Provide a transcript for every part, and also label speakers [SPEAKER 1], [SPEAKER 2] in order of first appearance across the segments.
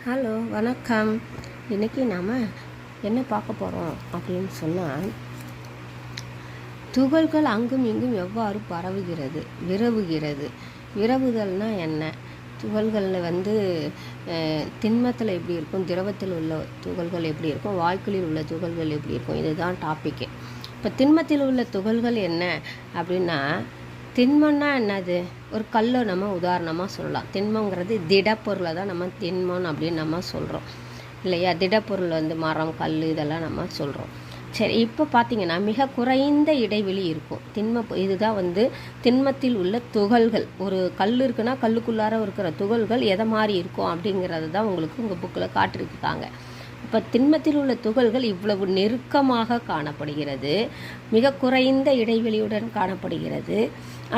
[SPEAKER 1] Hello வணக்கம். இன்றைக்கி நாம் என்ன பார்க்க போகிறோம் அப்படின்னு சொன்னால், துகள்கள் அங்கும் இங்கும் எவ்வாறு பரவுகிறது, விரவுகிறது. விரவுதல்னால் என்ன? துகள்களில் திண்மத்தில் எப்படி இருக்கும், திரவத்தில் உள்ள துகள்கள் எப்படி இருக்கும், வாயுக்களில் உள்ள துகள்கள் எப்படி இருக்கும், இதுதான் டாப்பிக்கு. இப்போ திண்மத்தில் உள்ள துகள்கள் என்ன அப்படின்னா, திண்மம்னா என்னது? ஒரு கல்லை நம்ம உதாரணமாக சொல்லலாம். திண்மங்கிறது திடப்பொருளை தான் நம்ம திண்மம் அப்படின்னு நம்ம சொல்கிறோம் இல்லையா? திடப்பொருள் மரம், கல் இதெல்லாம் நம்ம சொல்கிறோம். சரி, இப்போ பார்த்திங்கன்னா மிக குறைந்த இடைவெளி இருக்கும். இதுதான் திண்மத்தில் உள்ள துகள்கள். ஒரு கல் இருக்குன்னா கல்லுக்குள்ளார இருக்கிற துகள்கள் எதை மாதிரி இருக்கும் அப்படிங்கிறது தான் உங்களுக்கு உங்கள் புக்கில் காட்டிருக்காங்க. இப்போ திண்மத்தில் உள்ள துகள்கள் இவ்வளவு நெருக்கமாக காணப்படுகிறது, மிக குறைந்த இடைவெளியுடன் காணப்படுகிறது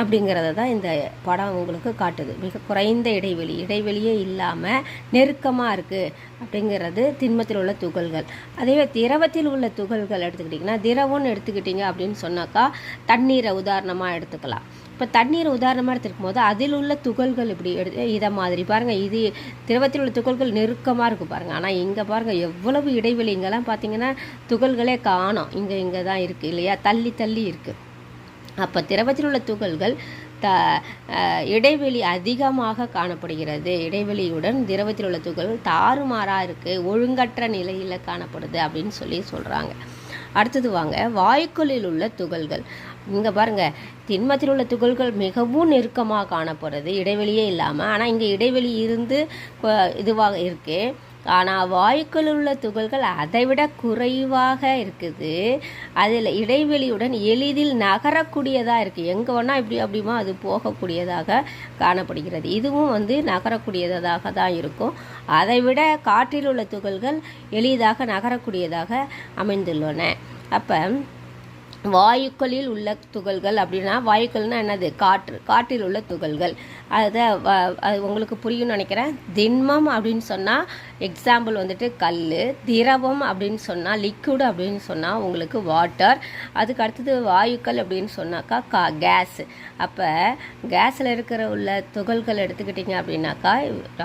[SPEAKER 1] அப்படிங்கிறத தான் இந்த படம் உங்களுக்கு காட்டுது. மிக குறைந்த இடைவெளியே இல்லாமல் நெருக்கமாக இருக்குது அப்படிங்கிறது திண்மத்தில் உள்ள துகள்கள். அதே திரவத்தில் உள்ள துகள்கள் எடுத்துக்கிட்டிங்கன்னா, திரவம்னு எடுத்துக்கிட்டிங்க அப்படின்னு சொன்னாக்கா தண்ணீரை உதாரணமாக எடுத்துக்கலாம். இப்போ தண்ணீரை உதாரணமாக எடுத்துக்கும் போது அதில் உள்ள துகள்கள் இப்படி இதை மாதிரி பாருங்கள். இது திரவத்தில் உள்ள துகள்கள் நெருக்கமாக இருக்குது பாருங்கள். ஆனால் இங்கே பாருங்கள் எவ்வளவு இடைவெளி. இங்கெல்லாம் பார்த்தீங்கன்னா துகள்களே காணோம். இங்கே தான் இருக்குது இல்லையா? தள்ளி இருக்குது. அப்போ திரவத்தில் உள்ள துகள்கள் இடைவெளி அதிகமாக காணப்படுகிறது. இடைவெளியுடன் திரவத்தில் உள்ள துகள்கள் தாறுமாறாக இருக்குது, ஒழுங்கற்ற நிலையில் காணப்படுது அப்படின்னு சொல்கிறாங்க. அடுத்தது வாங்க, வாயுக்களில் உள்ள துகள்கள். இங்கே பாருங்கள், திண்மத்தில் உள்ள துகள்கள் மிகவும் நெருக்கமாக காணப்படுறது, இடைவெளியே இல்லாமல். ஆனால் இங்கே இடைவெளி இருந்து இதுவாக இருக்குது. ஆனால் வாயுக்களில் உள்ள துகள்கள் அதைவிட குறைவாக இருக்குது. அதில் இடைவெளியுடன் எளிதில் நகரக்கூடியதாக இருக்குது. எங்கே வேணால் இப்படி அப்படிமா அது போகக்கூடியதாக காணப்படுகிறது. இதுவும் நகரக்கூடியதாக தான் இருக்கும். அதைவிட காற்றில் உள்ள துகள்கள் எளிதாக நகரக்கூடியதாக அமைந்துள்ளன. அப்போ வாயுக்களில் உள்ள துகள்கள் அப்படின்னா, வாயுக்கள்னால் என்னது? காற்றில் உள்ள துகள்கள். அது உங்களுக்கு புரியும்னு நினைக்கிறேன். திண்மம் அப்படின்னு சொன்னால் எக்ஸாம்பிள் கல், திரவம் அப்படின்னு சொன்னால் லிக்விட் அப்படின்னு சொன்னால் உங்களுக்கு வாட்டர். அதுக்கு அடுத்தது வாயுக்கள் அப்படின்னு சொன்னாக்கா கேஸ். அப்போ கேஸில் உள்ள துகள்கள் எடுத்துக்கிட்டிங்க அப்படின்னாக்கா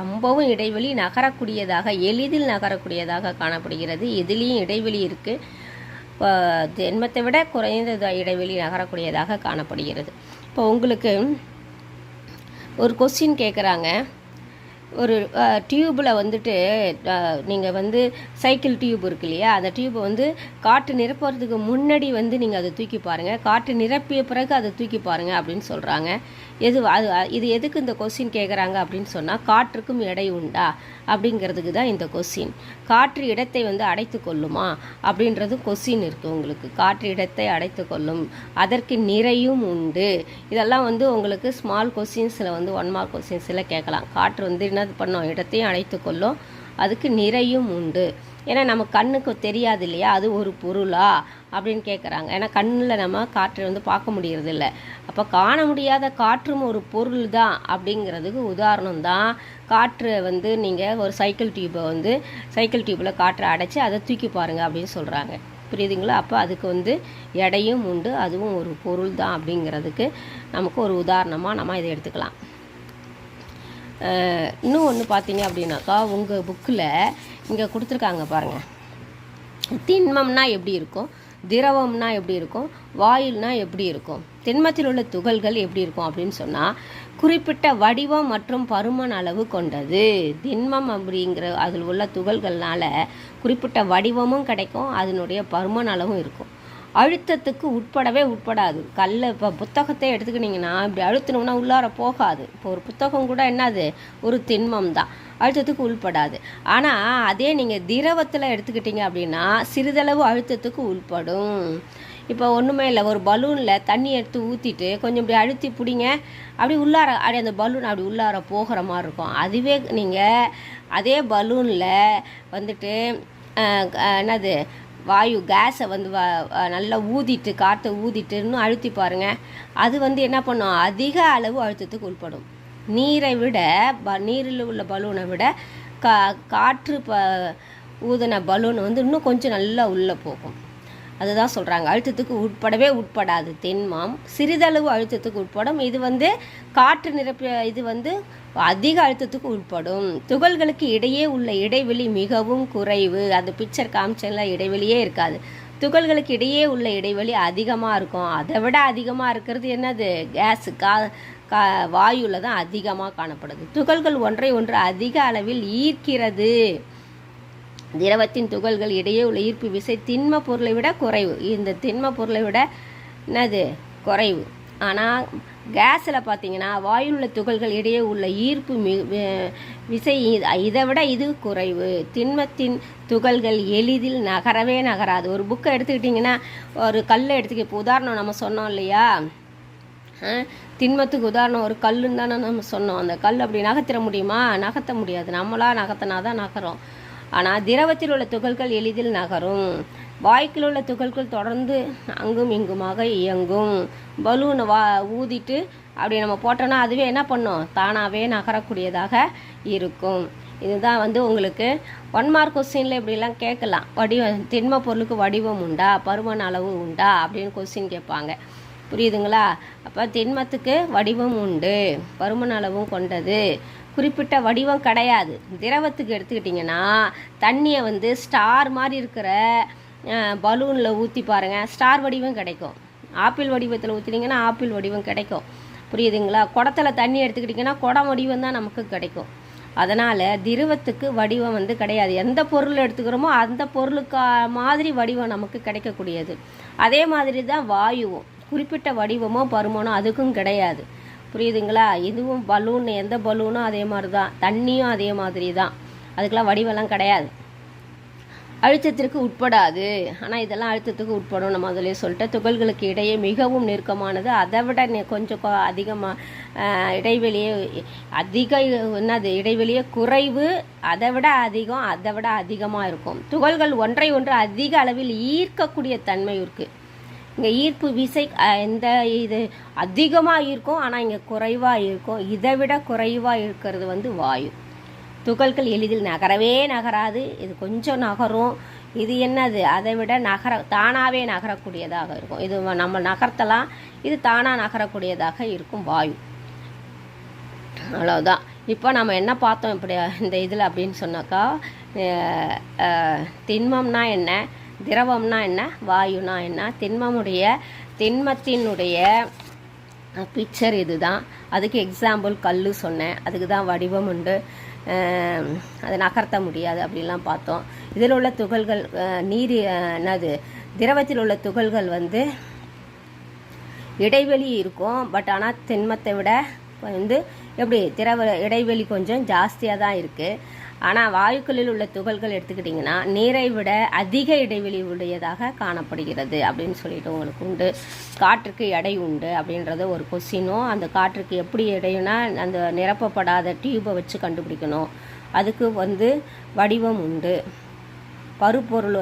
[SPEAKER 1] ரொம்பவும் இடைவெளி நகரக்கூடியதாக, எளிதில் நகரக்கூடியதாக காணப்படுகிறது. இதுலேயும் இடைவெளி இருக்குது. திண்மத்தை விட குறைந்த இடைவெளி நகரக்கூடியதாக காணப்படுகிறது. இப்போ உங்களுக்கு ஒரு கொஸ்டின் கேட்குறாங்க. ஒரு டியூப்பில் நீங்கள் சைக்கிள் டியூப் இருக்கு இல்லையா? அந்த டியூப்பை காற்று நிரப்புறதுக்கு முன்னாடி நீங்கள் அதை தூக்கி பாருங்கள், காற்று நிரப்பிய பிறகு அதை தூக்கி பாருங்கள் அப்படின்னு சொல்கிறாங்க. இது எதுக்கு இந்த கொஸ்டின் கேட்குறாங்க அப்படின்னு சொன்னால், காற்றுக்கும் எடை உண்டா அப்படிங்கிறதுக்கு தான் இந்த கொஸ்டின். காற்று இடத்தை அடைத்து கொள்ளுமா அப்படின்றது கொஸ்டின் இருக்குது உங்களுக்கு. காற்று இடத்தை அடைத்து கொள்ளும், அதற்கு நிறையும் உண்டு. இதெல்லாம் உங்களுக்கு ஸ்மால் கொஸ்டின்ஸில் 1 மார்க் கொஸ்டின்ஸில் கேட்கலாம். காற்று என்னது பண்ணோம்? இடத்தையும் அடைத்து கொள்ளும், அதுக்கு நிறையும் உண்டு. ஏன்னா நம்ம கண்ணுக்கு தெரியாது இல்லையா, அது ஒரு பொருளா அப்படின்னு கேட்குறாங்க. ஏன்னா கண்ணில் நம்ம காற்றை பார்க்க முடியறதில்ல. அப்போ காண முடியாத காற்றும் ஒரு பொருள் தான் அப்படிங்கிறதுக்கு உதாரணம் தான் காற்று. நீங்கள் ஒரு சைக்கிள் டியூப்பில் காற்றை அடைச்சி அதை தூக்கி பாருங்கள் அப்படின்னு சொல்கிறாங்க. புரியுதுங்களா? அப்போ அதுக்கு எடையும் உண்டு, அதுவும் ஒரு பொருள் தான் அப்படிங்கிறதுக்கு நமக்கு ஒரு உதாரணமாக நம்ம இதை எடுத்துக்கலாம். இன்னும் ஒன்று பார்த்தீங்க அப்படின்னாக்கா, உங்கள் புக்கில் இங்கே கொடுத்துருக்காங்க பாருங்கள். திண்மம்னா எப்படி இருக்கும், திரவம்னா எப்படி இருக்கும், வாயுனா எப்படி இருக்கும், திண்மத்தில் உள்ள துகள்கள் எப்படி இருக்கும் அப்படின்னு சொன்னால், குறிப்பிட்ட வடிவம் மற்றும் பருமன் அளவு கொண்டது. திண்மம் அப்படிங்கிற அதில் உள்ள துகள்கள்னால குறிப்பிட்ட வடிவமும் கிடைக்கும், அதனுடைய பருமன் அளவும் இருக்கும். அழுத்தத்துக்கு உட்படாது. இப்போ புத்தகத்தை எடுத்துக்கிட்டிங்கன்னா இப்படி அழுத்தினோம்னா உள்ளார போகாது. இப்போ ஒரு புத்தகம் கூட என்னது? ஒரு திண்மம் தான், அழுத்தத்துக்கு உட்படாது. ஆனால் அதே நீங்கள் திரவத்தில் எடுத்துக்கிட்டிங்க அப்படின்னா சிறிதளவு அழுத்தத்துக்கு உட்படும். இப்போ ஒன்றுமே இல்லை, ஒரு பலூனில் தண்ணி எடுத்து ஊற்றிட்டு கொஞ்சம் இப்படி அழுத்தி பிடிங்க, அப்படி உள்ளார அந்த பலூன் அப்படி உள்ளார போகிற மாதிரி இருக்கும். அதுவே நீங்கள் அதே பலூனில் என்னது வாயு கேஸை நல்லா ஊதிட்டு, காற்றை ஊதிட்டு இன்னும் அழுத்தி பாருங்கள், அது என்ன பண்ணும்? அதிக அளவு அழுத்தத்துக்கு உட்படும். நீரை விட நீரில் உள்ள பலூனை விட காற்று ஊதின பலூன் இன்னும் கொஞ்சம் நல்லா உள்ளே போகும். அதுதான் சொல்கிறாங்க. அழுத்தத்துக்கு உட்படாது திண்மம், சிறிதளவு அழுத்தத்துக்கு உட்படும். இது காற்று நிரப்பிய இது அதிக அழுத்தத்துக்கு உட்படும். துகள்களுக்கு இடையே உள்ள இடைவெளி மிகவும் குறைவு. அந்த பிக்சர் காமிச்சல இடைவெளியே இருக்காது. துகள்களுக்கு இடையே உள்ள இடைவெளி அதிகமாக இருக்கும். அதை விட அதிகமாக இருக்கிறது என்னது? கேஸு, வாயுவில் தான் அதிகமாக காணப்படுது. துகள்கள் ஒன்றை ஒன்று அதிக அளவில் ஈர்க்கிறது. திரவத்தின் துகள்கள் இடையே உள்ள ஈர்ப்பு விசை திண்ம பொருளை விட குறைவு. இந்த திண்ம பொருளை விட என்னது? குறைவு. ஆனால் கேஸில் பார்த்தீங்கன்னா வாயுவில் உள்ள துகள்கள் இடையே உள்ள ஈர்ப்பு விசை இதை விட இது குறைவு. திண்மத்தின் துகள்கள் எளிதில் நகராது. ஒரு புக்கை எடுத்துக்கிட்டிங்கன்னா, ஒரு கல்லை இப்போ உதாரணம் நம்ம சொன்னோம் இல்லையா, திண்மத்துக்கு உதாரணம் ஒரு கல்லுன்னு தானே நம்ம சொன்னோம். அந்த கல் அப்படி நகர்த்திட முடியுமா? நகர்த்த முடியாது. நம்மளா நகர்த்தினா தான் நகரும். ஆனால் திரவத்தில் உள்ள துகள்கள் எளிதில் நகரும். வாயுக்களில் உள்ள துகள்கள் தொடர்ந்து அங்கும் இங்குமாக இயங்கும். பலூனை ஊதிட்டு அப்படி நம்ம போட்டோன்னா அதுவே என்ன பண்ணும்? தானாகவே நகரக்கூடியதாக இருக்கும். இதுதான் உங்களுக்கு 1 மார்க் கொஸ்டினில் இப்படிலாம் கேட்கலாம். திண்ம பொருளுக்கு வடிவம் உண்டா, பருமன் அளவு உண்டா அப்படின்னு கொஸ்டின் கேட்பாங்க. புரியுதுங்களா? அப்போ திண்மத்துக்கு வடிவம் உண்டு, பருமன் அளவும் கொண்டது. குறிப்பிட்ட வடிவம் கிடையாது. திரவத்துக்கு எடுத்துக்கிட்டிங்கன்னா தண்ணியை ஸ்டார் மாதிரி இருக்கிற பலூனில் ஊற்றி பாருங்கள், ஸ்டார் வடிவம் கிடைக்கும். ஆப்பிள் வடிவத்தில் ஊற்றினீங்கன்னா ஆப்பிள் வடிவம் கிடைக்கும். புரியுதுங்களா? குடத்தில் தண்ணி எடுத்துக்கிட்டிங்கன்னா குடம் வடிவம் தான் நமக்கு கிடைக்கும். அதனால் திரவத்துக்கு வடிவம் கிடையாது. எந்த பொருள் எடுத்துக்கிறோமோ அந்த பொருளுக்கு மாதிரி வடிவம் நமக்கு கிடைக்கக்கூடியது. அதே மாதிரி தான் வாயுவும் குறிப்பிட்ட வடிவமோ பருமனோ அதுக்கும் கிடையாது. புரியுதுங்களா? இதுவும் பலூன், எந்த பலூனும் அதே மாதிரி தான், தண்ணியும் அதே மாதிரி தான். அதுக்கெல்லாம் வடிவெல்லாம் கிடையாது. அழுத்தத்திற்கு உட்படாது. ஆனால் இதெல்லாம் அழுத்தத்துக்கு உட்படும். நம்ம அதிலே சொல்லிட்டு துகள்களுக்கு இடையே மிகவும் நெருக்கமானது. அதை விட கொஞ்சம் அதிகமாக இடைவெளியே இடைவெளியே குறைவு. அதை விட அதிகமாக இருக்கும். துகள்கள் ஒன்றை ஒன்று அதிக அளவில் ஈர்க்கக்கூடிய தன்மை இருக்குது. இங்கே ஈர்ப்பு விசை இது அதிகமாக இருக்கும், ஆனால் இங்கே குறைவாக இருக்கும். இதை விட குறைவாக இருக்கிறது வாயு. துகள்கள் எளிதில் நகராது. இது கொஞ்சம் நகரும். இது என்னது? அதை விட தானாகவே நகரக்கூடியதாக இருக்கும். இது நம்ம நகர்த்தலாம், இது தானாக நகரக்கூடியதாக இருக்கும் வாயு. அவ்வளோதான். இப்போ நம்ம என்ன பார்த்தோம் இப்படி இந்த இதில் அப்படின்னு சொன்னாக்கா, திண்மம்னா என்ன, திரவம்னா என்ன, வாயுனா என்ன, திண்மத்தினுடைய பிக்சர் இது தான். அதுக்கு எக்ஸாம்பிள் கல் சொன்னேன். அதுக்கு தான் வடிவம் உண்டு, அதை நகர்த்த முடியாது அப்படிலாம் பார்த்தோம். இதில் உள்ள துகள்கள் திரவத்தில் உள்ள துகள்கள் இடைவெளி இருக்கும். பட் ஆனால் திண்மத்தை விட எப்படி திரவ இடைவெளி கொஞ்சம் ஜாஸ்தியாக தான் இருக்குது. ஆனால் வாயுக்களில் உள்ள துகள்கள் எடுத்துக்கிட்டிங்கன்னா நீரை விட அதிக இடைவெளி உடையதாக காணப்படுகிறது அப்படின்னு சொல்லிட்டு உங்களுக்கு உண்டு. காற்றுக்கு எடை உண்டு அப்படின்றது ஒரு கொஸ்டினும். அந்த காற்றுக்கு எப்படி எடையுனா அந்த நிரப்பப்படாத டியூபை வச்சு கண்டுபிடிக்கணும். அதுக்கு வடிவம் உண்டு. பருப்பொருள்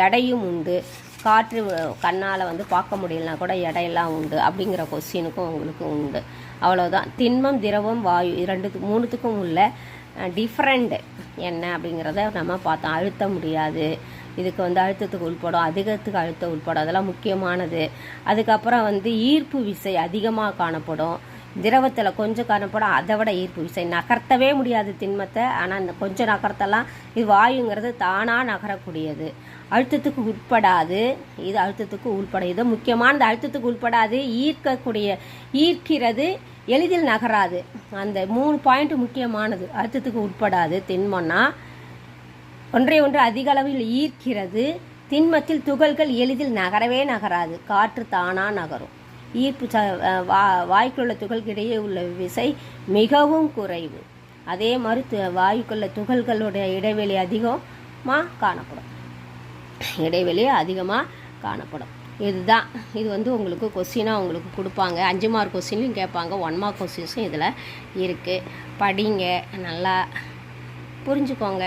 [SPEAKER 1] எடையும் உண்டு. காற்று கண்ணால் பார்க்க முடியலனா கூட எடையெல்லாம் உண்டு அப்படிங்கிற கொஸ்டினுக்கும் உங்களுக்கு உண்டு. அவ்வளோதான். திண்மம், திரவம், வாயு மூணுத்துக்கும் உள்ள டிஃப்ரெண்ட் என்ன அப்படிங்கிறத நம்ம பார்த்தோம். அழுத்த முடியாது, இதுக்கு அழுத்தத்துக்கு உட்படும், அதிகத்துக்கு அழுத்தம் உட்படும், அதெல்லாம் முக்கியமானது. அதுக்கப்புறம் ஈர்ப்பு விசை அதிகமாக காணப்படும். திரவத்தில் கொஞ்சம் காணப்படும், அதை விட ஈர்ப்பு விசை நகர்த்தவே முடியாது திண்மத்தை. ஆனால் இந்த கொஞ்சம் நகர்த்தலாம். இது வாயுங்கிறது தானாக நகரக்கூடியது. அழுத்தத்துக்கு உட்படாது, இது அழுத்தத்துக்கு உட்படாது. முக்கியமானது அழுத்தத்துக்கு உட்படாது, ஈர்க்கிறது, எளிதில் நகராது. அந்த 3 பாயிண்ட் முக்கியமானது. அழுத்தத்துக்கு உட்படாது திண்மம்னா ஒன்றை ஒன்று அதிக அளவில் ஈர்க்கிறது. திண்மத்தில் துகள்கள் எளிதில் நகராது. காற்று தானாக நகரும். ஈர்ப்பு வாயுக்குள்ள துகள்கிடையே உள்ள விசை மிகவும் குறைவு. அதே மாதிரி வாயுக்குள்ள துகள்களுடைய இடைவெளி அதிகமாக காணப்படும். இதுதான். இது உங்களுக்கு கொஸ்டினாக உங்களுக்கு கொடுப்பாங்க. 5 மார்க் கொஸ்டின்லையும் கேட்பாங்க, 1 மார்க் கொஸ்டின்ஸும் இதில் இருக்குது. படிங்க, நல்லா புரிஞ்சுக்கோங்க.